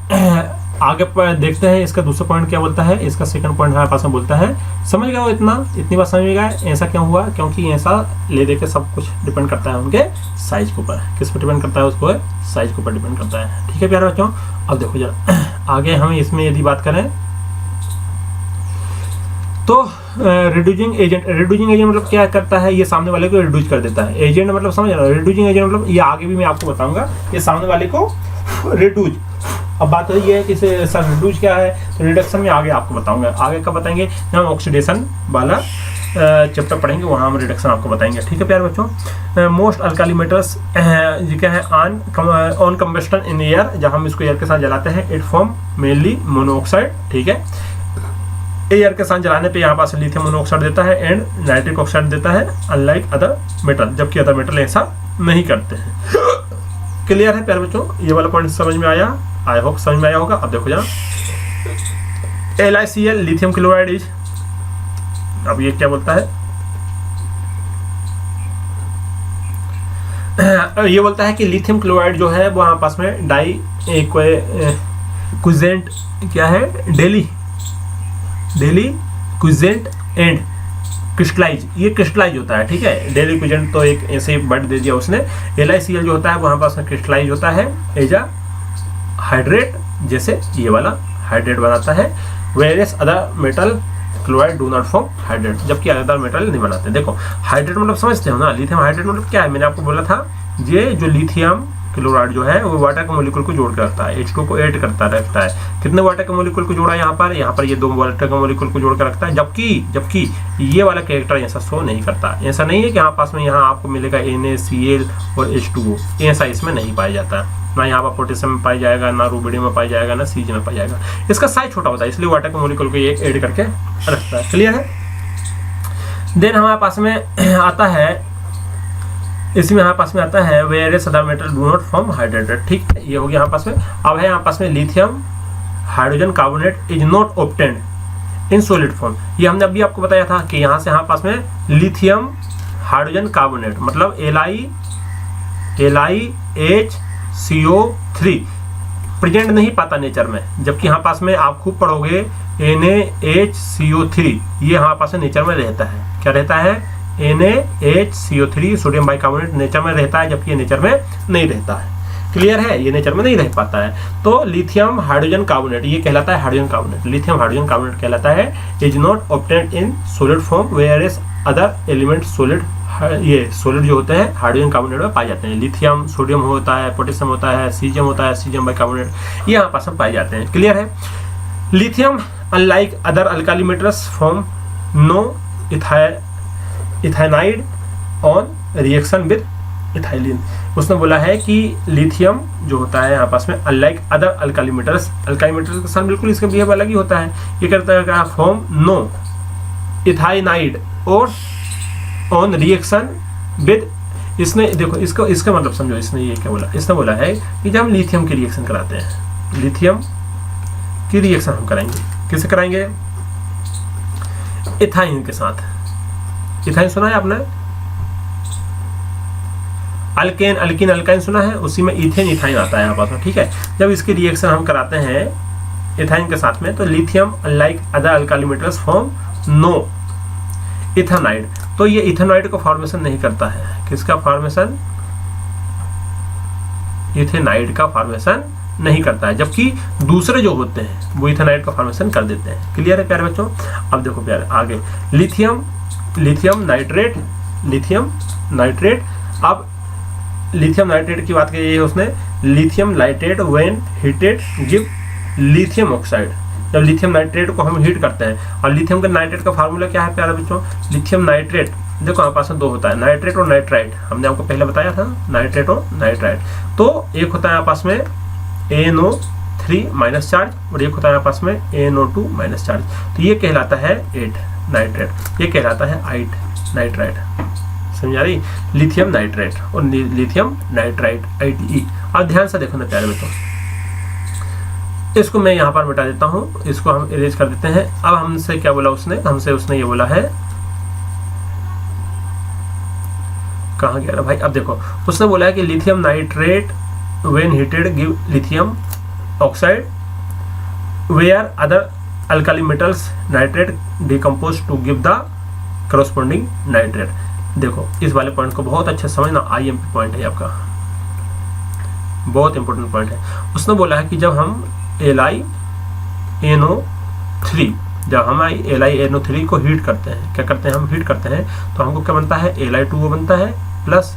आगे पर देखते हैं इसका दूसरा पॉइंट क्या बोलता है, इसका सेकंड पॉइंट हमारे पास में बोलता है। समझ गए हो, इतनी बात समझ में गया। ऐसा क्यों हुआ, क्योंकि ऐसा ले दे के सब कुछ डिपेंड करता है उनके साइज के ऊपर, किस पर डिपेंड करता है, उसको साइज के ऊपर डिपेंड करता है। ठीक है प्यारे बच्चों। अब देखो जरा आगे हम इसमें यदि बात करें तो रिड्यूसिंग एजेंट मतलब क्या करता है, ये सामने वाले को रिड्यूस कर देता है। एजेंट मतलब समझ रहे हो, रिड्यूसिंग एजेंट मतलब ये आगे भी मैं आपको बताऊंगा, ये सामने वाले को रिड्यूस। अब बात तो ये है कि सर रिड्यूस क्या है, तो रिडक्शन में आगे आपको बताऊंगा। आगे कब बताएंगे, जब हम ऑक्सीडेशन वाला चैप्टर पढ़ेंगे वहाँ हम रिडक्शन आपको बताएंगे। ठीक है प्यारे बच्चों। मोस्ट अल्काली मेटल्स क्या है, ऑन कम्बस्टन इन एयर, जब हम इसको एयर के साथ जलाते हैं इट फॉर्म मेनली मोनोऑक्साइड। ठीक है, एयर के साथ जलाने पे यहाँ पास लिथियम मोनोऑक्साइड देता है एंड नाइट्रिक ऑक्साइड देता है, अनलाइक अदर मेटल, जबकि अदर मेटल ऐसा नहीं करते हैं। क्लियर है प्यारे बच्चों, ये वाला पॉइंट समझ में आया, आई होप समझ में आया होगा। अब देखो जरा LiCl लिथियम क्लोराइड इज, अब ये क्या बोलता है, ये बोलता है कि लिथियम क्लोराइड जो है वो यहाँ पास में डाई क्विजेंट क्या है, डेली क्विजेंट एंड क्रिस्टलाइज, ये क्रिस्टलाइज होता है। ठीक है, डेली क्विजेंट तो एक ऐसे वर्ड दे दिया उसने। LiCl जो होता है वहाँ पास में क्रिस्टलाइज होता है एज अ हाइड्रेट, जैसे ये वाला हाइड्रेट बनाता है। Various other metal chloride do not form hydrate, जबकि अदर मेटल नहीं बनाते। देखो हाइड्रेट मतलब समझते हो ना, लिथियम हाइड्रेट मतलब क्या है, मैंने आपको बोला था ये जो लिथियम क्लोराइड जो है वो वाटर के मॉलिक्यूल को जोड़ कर रखता है, H2 को ऐड करता रहता है। कितने वाटर के मॉलिक्यूल को जोड़ा यहाँ पर ये 2 वाटर के मॉलिक्यूल को जोड़ कर रखता है, जबकि ये वाला कैरेक्टर ऐसा शो नहीं करता। ऐसा नहीं है कि यहाँ पास में यहाँ आपको मिलेगा NaCl और H2O, ऐसा इसमें नहीं पाया जाता, ना यहाँ पर पोटेशियम में पाया जाएगा, ना रूबिडियम में पाया जाएगा, ना सीज में पाया जाएगा। इसका साइज छोटा होता है इसलिए वाटर के मॉलिक्यूल को ये ऐड करके रखता है। क्लियर है। देन हमारे पास में आता है, इसी में हमारे पास में आता है various other metal do not form hydrated. ठीक है, ये हो गया यहाँ पास में। अब है यहाँ पास में lithium hydrogen carbonate is not obtained in solid form. ये हमने अभी आपको बताया था कि यहाँ से यहाँ पास में लिथियम हाइड्रोजन कार्बोनेट मतलब LiHCO3 प्रेजेंट नहीं पाता नेचर में, जबकि यहाँ पास में आप खूब पढ़ोगे NaHCO3 ये यहाँ पास में नेचर में रहता है। क्या रहता है, NaHCO3 सोडियम बाइकार्बोनेट नेचर में रहता है, जबकि ये नेचर में नहीं रहता है। क्लियर है, ये नेचर में नहीं रह पाता है। तो लिथियम हाइड्रोजन कार्बोनेट ये कहलाता है hydrogen carbonate, lithium hydrogen carbonate कहलाता है। Is not obtained in solid form whereas other element solid, ये सॉलिड जो होते हैं हाइड्रोजन कार्बोनेट में पाए जाते हैं। लिथियम सोडियम होता है, पोटेशियम होता है, सीजियम होता है, सीजियम बाइकार्बोनेट, ये यहाँ पास में पाए जाते हैं। क्लियर है। Lithium unlike other alkali metals form no ethynide on reaction with ethylene. उसने बोला है कि लिथियम जो होता है यहाँ पास में अनलाइक अदर अल्काली मेटल्स के साथ बिल्कुल इसका बिहेव अलग ही होता है। ये करता है फॉर्म नो इथाइनाइड और ऑन रिएक्शन विद, इसने देखो इसका मतलब समझो, इसने ये क्या बोला, इसने बोला है कि जब हम लिथियम की रिएक्शन कराते हैं, लिथियम की रिएक्शन हम कराएंगे, किससे कराएंगे, इथाइन के साथ। इथाइन सुना है आपने, अल्केन अल्किन अल्काइन सुना है, उसी में इथेन इथाइन आता है यहाँ पास में। ठीक है, जब इसकी रिएक्शन हम कराते हैं इथाइन के साथ में तो lithium unlike other alkali metals form no ethynide, तो ये इथेनॉइड को फॉर्मेशन नहीं करता है। किसका फॉर्मेशन, इथेनाइड का फॉर्मेशन नहीं करता है, जबकि दूसरे जो होते हैं वो इथेनाइड का फॉर्मेशन कर देते हैं। क्लियर है प्यारे बच्चों। अब देखो प्यारे आगे लिथियम नाइट्रेट, अब लिथियम नाइट्रेट की बात की है उसने, lithium nitrate when heated give lithium oxide, जब लिथियम नाइट्रेट को हम हीट करते हैं, और लिथियम का नाइट्रेट का फार्मूला क्या है प्यारे बच्चों, लिथियम नाइट्रेट, देखो हमारे पास में दो होता है, नाइट्रेट और नाइट्राइट, हमने आपको पहले बताया था नाइट्रेट और नाइट्राइट। तो एक होता है आपस में NO3 माइनस चार्ज, और एक होता है आपस में NO2 माइनस चार्ज। तो ये कहलाता है 8 नाइट्रेट, ये कहलाता है 8 नाइट्राइट। समझ आ रही, लिथियम नाइट्रेट और लिथियम नाइट्राइट ITE। अब ध्यान से देखो ना प्यारे बच्चों, इसको मैं यहाँ पर मिटा देता हूँ, इसको हम इरेज कर देते हैं। अब हमसे क्या बोला उसने, हमसे उसने ये बोला है, कहाँ गया भाई, अब देखो उसने बोला है कि lithium nitrate when heated give lithium oxide where other alkali metals nitrate decompose to give the corresponding nitrate. देखो इस वाले पॉइंट को बहुत अच्छे समझना, IMP पॉइंट है आपका, बहुत इंपॉर्टेंट पॉइंट है। उसने बोला है कि जब हम LiNO3, जब हम LiNO3 को हीट करते हैं, क्या करते हैं हम हीट करते हैं, तो हमको क्या बनता है, Li2O बनता है प्लस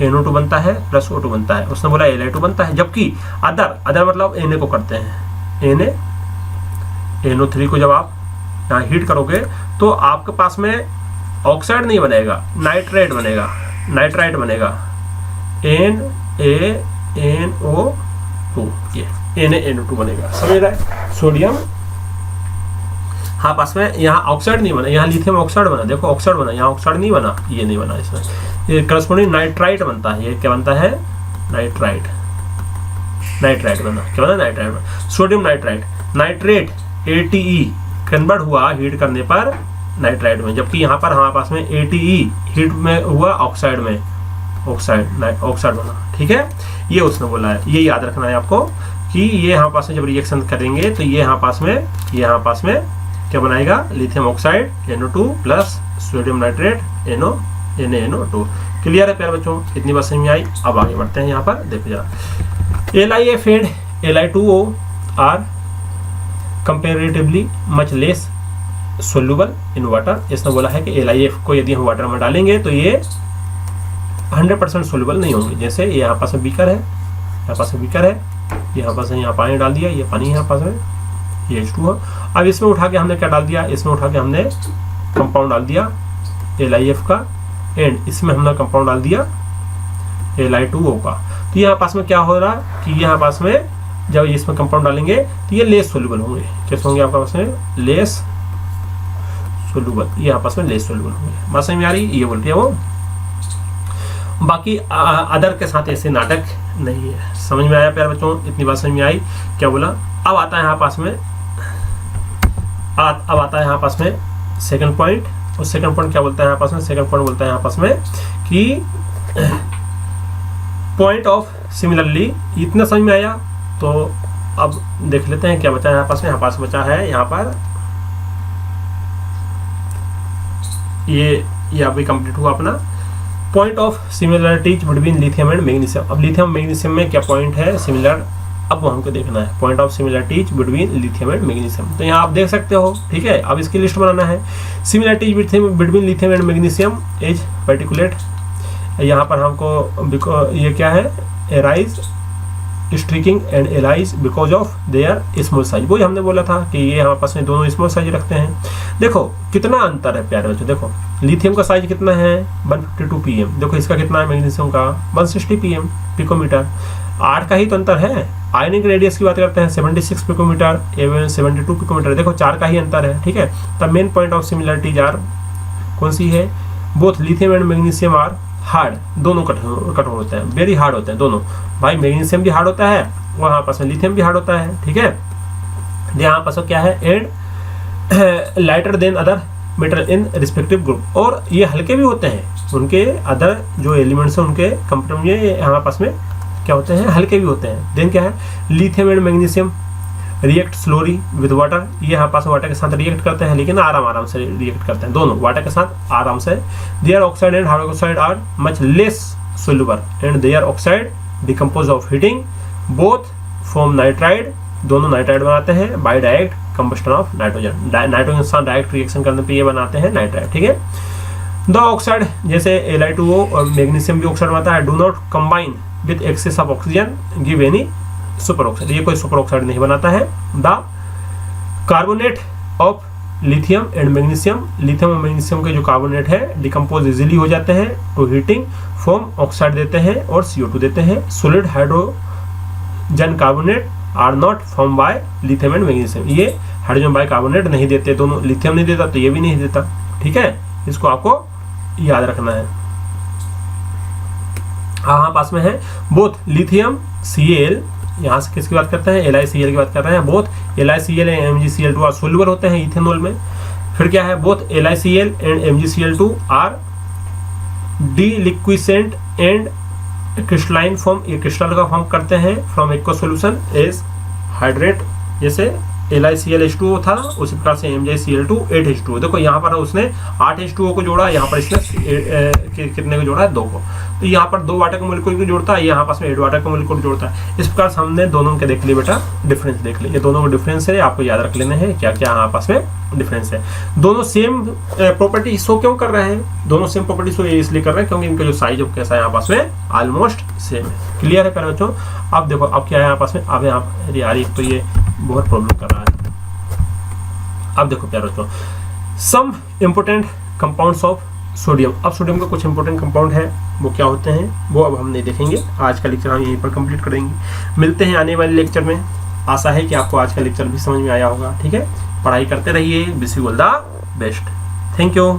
NO2 बनता है प्लस O2 बनता है। उसने बोला Li2 बनता है, जबकि अदर मतलब Na को करते हैं, NO3 को जब आप यहाँ हीट करोगे तो आपके पास में ऑक्साइड नहीं बनेगा, नाइट्राइट बनेगा, नाइट्राइट बनेगा, NaNO2, ये NaNO2 बनेगा, समझ रहा है। सोडियम हाँ पास में यहाँ ऑक्साइड नहीं बना, यहाँ लिथियम ऑक्साइड बना, देखो ऑक्साइड बना, यहाँ ऑक्साइड नहीं बना, ये नहीं बना, इसमें ये करस्पॉन्डिंग नाइट्राइट बनता है। ये क्या बनता है, नाइट्राइट, नाइट्राइट बना, क्या बना, नाइट्राइट बना। Sodium nitrite, nitrate ATE convert हुआ हीट करने पर नाइट्राइट में, जबकि यहाँ पर हमारे पास में ATE हीट में हुआ ऑक्साइड में, ऑक्साइड बना। ठीक है, ये उसने बोला है, ये याद रखना है आपको कि ये यहाँ पास में जब रिएक्शन करेंगे तो ये यहाँ पास में क्या बनाएगा, lithium oxide NO2 plus sodium nitrate NaNO2। Clear है प्यारे बच्चों, इतनी बात समझ में आई। अब आगे बढ़ते हैं, यहाँ पर देखो जरा, LiF and Li2O are comparatively much less soluble in water. इसने बोला है कि LiF को यदि हम वाटर में डालेंगे तो ये 100% सोल्यूबल नहीं होंगे। जैसे ये यहाँ पास में बीकर है, यहाँ पास में बीकर है, यहाँ पास में यहाँ पानी डाल दिया, ये पानी यहाँ पास में, ये H2 है। अब इसमें उठा के हमने क्या डाल दिया, इसमें उठा के हमने कंपाउंड डाल दिया LiF का, एंड इसमें हमने कंपाउंड डाल दिया Li2O का। तो यहाँ पास में क्या हो रहा है कि यहाँ पास में जब इसमें कंपाउंड डालेंगे तो ये लेस सोल्यूबल होंगे। कैसे होंगे आपका पास में, लेस सोल्यूबल, ये आपस में लेस सोल्यूबल होंगे। बात समझ में आ रही, ये बोलती है वो। बाकी अदर के साथ ऐसे नाटक नहीं है। समझ में आया प्यारे बच्चों, इतनी बात समझ में आई। क्या बोला, अब आता है यहाँ पास में, अब आता है यहाँ पास में सेकंड पॉइंट। और सेकंड पॉइंट क्या बोलता है यहाँ पास में, सेकंड पॉइंट बोलता है यहाँ पास में कि पॉइंट ऑफ सिमिलरली। इतना समझ में आया तो अब देख लेते हैं क्या बचा है यहाँ पास में। यहाँ पास बचा है यहाँ पर ये अभी कंप्लीट हुआ अपना point of similarities between lithium and magnesium. अब लिथियम मैग्नीशियम में क्या पॉइंट है सिमिलर, अब वो हमको देखना है point of similarities between lithium and magnesium. तो यहाँ आप देख सकते हो, ठीक है। अब इसकी लिस्ट बनाना है। Similarities between lithium and magnesium is particulate. यहाँ पर हमको ये क्या है, arise striking and allies because of their small size. वही हमने बोला था कि ये हमारे पास में दोनों स्मॉल साइज रखते हैं। देखो कितना अंतर है प्यारे बच्चों, देखो लिथियम का साइज कितना है 152 pm, देखो इसका कितना है मैग्नीशियम का 160 pm पिकोमीटर। 8 का ही तो अंतर है। आयनिक रेडियस की बात करते हैं 76 पिकोमीटर, एवं 72 पिकोमीटर, देखो 4 का ही अंतर है, ठीक है। तब main point of similarities are कौन सी है, both lithium and magnesium are hard, दोनों कठोर होते हैं, वेरी हार्ड होते हैं दोनों। भाई मैग्नीशियम भी हार्ड होता है और यहाँ पास में लिथियम भी हार्ड होता है, ठीक है। यहाँ पास क्या है, and lighter than other metal in respective group. और ये हल्के भी होते हैं, उनके अदर जो एलिमेंट्स हैं उनके कंपेयर में यहाँ पास में क्या होते हैं, हल्के भी होते हैं। देन क्या है, lithium and magnesium react slowly with water. ये यहाँ पास वाटर के साथ रिएक्ट करते हैं, लेकिन आराम से रिएक्ट करते हैं, दोनों वाटर के साथ आराम से। Their oxide and hydroxide are much less soluble and their oxide decompose of heating both form nitride, दोनों नाइट्राइड बनाते हैं by direct combustion of nitrogen. Nitrogen के साथ डायरेक्ट रिएक्शन करने पे ये बनाते हैं नाइट्राइड, ठीक है। द ऑक्साइड जैसे Li2O और मैग्नीशियम भी ऑक्साइड बनाता है, do not combine with excess of oxygen give any superoxide, ये कोई सुपर ऑक्साइड नहीं बनाता है। The carbonate of lithium and magnesium, lithium और मैग्नीशियम के जो कार्बोनेट है डिकम्पोज इजीली हो जाते हैं, तो हीटिंग फॉर्म ऑक्साइड देते हैं और CO2 देते हैं। Solid hydrogen carbonate are not form by lithium and magnesium, ये हाइड्रोजन बाय कार्बोनेट नहीं देते, दोनों लिथियम नहीं देता तो ये भी नहीं देता। ठीक है, इसको आपको याद रखना है। हाँ पास में है बोथ लिथियम Cl, यहाँ से किसकी बात करते हैं, LiCl की बात कर रहे हैं। Both LiCl and MgCl2 are soluble होते हैं इथेनॉल में। फिर क्या है, both LiCl and MgCl2 are deliquescent and crystalline form, ये क्रिस्टल का फॉर्म करते हैं from aqueous solution as hydrate. जैसे LiCl था उसी प्रकार से MgCl2 8H2। देखो यहाँ पर उसने 8H2O को जोड़ा, यहाँ पर इसने कितने को जोड़ा है, 2 को। तो यहाँ पर 2 वाटर के मोलिक्यूल को जोड़ता है, यहाँ पास में 8 वाटर के मोलिक्यूल जोड़ता है। इस प्रकार से हमने दोनों के देख लिए बेटा, डिफरेंस देख लिए। ये दोनों का डिफरेंस है, आपको याद रख लेने हैं क्या क्या यहाँ पास में डिफरेंस है। दोनों सेम प्रॉपर्टी शो क्यों कर रहे हैं, दोनों सेम प्रॉपर्टी शो इसलिए कर रहे हैं क्योंकि इनका जो साइज ऑफ कैसा है यहाँ पास में ऑलमोस्ट सेम है। क्लियर है प्यारे बच्चों। अब देखो अब क्या है यहाँ पास में, अब यहाँ यार तो ये बहुत प्रॉब्लम कर रहा है। अब देखो प्यारे बच्चों, some important compounds of sodium. अब सोडियम का कुछ इंपॉर्टेंट कंपाउंड है, वो क्या होते हैं वो अब हम नहीं देखेंगे। आज का लेक्चर हम यहीं पर कंप्लीट करेंगे। मिलते हैं आने वाले लेक्चर में। आशा है कि आपको आज का लेक्चर भी समझ में आया होगा। ठीक है, पढ़ाई करते रहिए। Wish you all the best. Thank you.